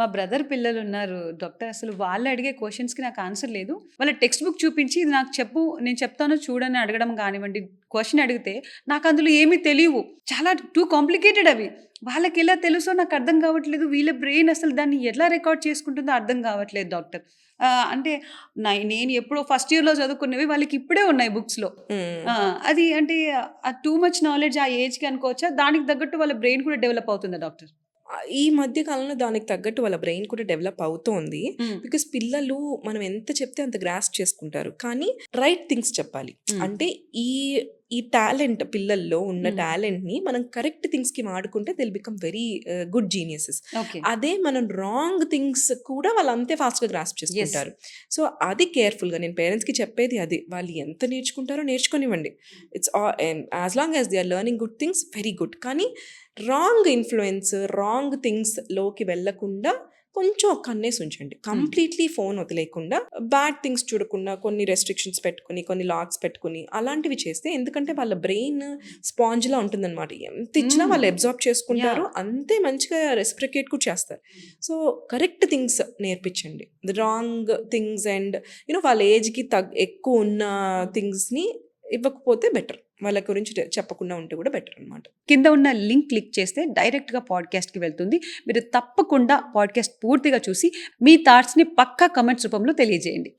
మా బ్రదర్ పిల్లలున్నారు డాక్టర్. అసలు వాళ్ళు అడిగే క్వెషన్స్‌కి నాకు ఆన్సర్ లేదు. వాళ్ళ టెక్స్ట్ బుక్ చూపించి ఇది నాకు చెప్పు, నేను చెప్తాను చూడని అడగడం గానివ్వండి, క్వెషన్ అడిగితే నాకు అందులో ఏమీ తెలియవు. చాలా టూ కాంప్లికేటెడ్ అవి. వాళ్ళకెలా తెలుసో నాకు అర్థం కావట్లేదు. వీళ్ళ బ్రెయిన్ అసలు దాన్ని ఎలా రికార్డ్ చేసుకుంటుందో అర్థం కావట్లేదు డాక్టర్. అంటే నేను ఎప్పుడో ఫస్ట్ ఇయర్‌లో చదువుకున్నవి వాళ్ళకి ఇప్పుడే ఉన్నాయి బుక్స్‌లో. హ్మ్. అది అంటే టూ మచ్ నాలెడ్జ్ ఆ ఏజ్‌కి అనుకోవచ్చా? దానికి తగ్గట్టు వాళ్ళ బ్రెయిన్ కూడా డెవలప్ అవుతుందా డాక్టర్? ఈ మధ్య కాలంలో దానికి తగ్గట్టు వాళ్ళ బ్రెయిన్ కూడా డెవలప్ అవుతోంది. హ్మ్. బికాస్ పిల్లలు మనం ఎంత చెప్తే అంత గ్రాస్ప్ చేసుకుంటారు. కానీ రైట్ థింగ్స్ చెప్పాలి. హ్మ్. అంటే ఈ ఈ టాలెంట్ పిల్లల్లో ఉన్న హ్మ్. టాలెంట్‌ని మనం కరెక్ట్ థింగ్స్‌కి వాడుకుంటే they will become very good geniuses. Okay. అదే మనం రాంగ్ థింగ్స్ కూడా వాళ్ళు అంతే ఫాస్ట్‌గా గ్రాస్ప్ యెస్. చేసుకుంటారు. సో, అది కేర్‌ఫుల్‌గా నేను పేరెంట్స్‌కి చెప్పేది అది. వాళ్ళు ఎంత నేర్చుకుంటారో నేర్చుకోనివ్వండి. It's as long as they are learning good things very good. కానీ రాంగ్ ఇన్‌ఫ్లూయెన్స్, రాంగ్ థింగ్స్‌లోకి వెళ్ళకుండా కొంచెం ఒక కన్నేసి ఉంచండి. హ్మ్. కంప్లీట్‌లీ ఫోన్ వదిలేయకుండా, బ్యాడ్ థింగ్స్ చూడకుండా కొన్ని రెస్ట్రిక్షన్స్ పెట్టుకొని, కొన్ని లాక్స్ పెట్టుకొని అలాంటివి చేస్తే ఎందుకంటే వాళ్ళ బ్రెయిన్ స్పాంజ్‌లా ఉంటుందనమాట. ఎంత ఇచ్చినా హ్మ్. వాళ్ళు అబ్జార్బ్ చేసుకుంటారు. యాహ్! అంతే మంచిగా రెసిప్రొకేట్ కూడా చేస్తారు. సో, కరెక్ట్ థింగ్స్ నేర్పించండి. ది రాంగ్ థింగ్స్ అండ్ వాళ్ళ ఏజ్‌కి ఎక్కువున్న థింగ్స్‌ని ఇవ్వకపోతే బెటర్. వాళ్ళ గురించి చెప్పకుండా ఉంటే కూడా బెటర్ అనమాట. కింద ఉన్న లింక్ క్లిక్ చేస్తే డైరెక్ట్‌గా పాడ్‌కాస్ట్‌కి వెళ్తుంది. మీరు తప్పకుండా పాడ్‌కాస్ట్ పూర్తిగా చూసి మీ థాట్స్‌ని పక్కా కామెంట్స్ రూపంలో తెలియజేయండి.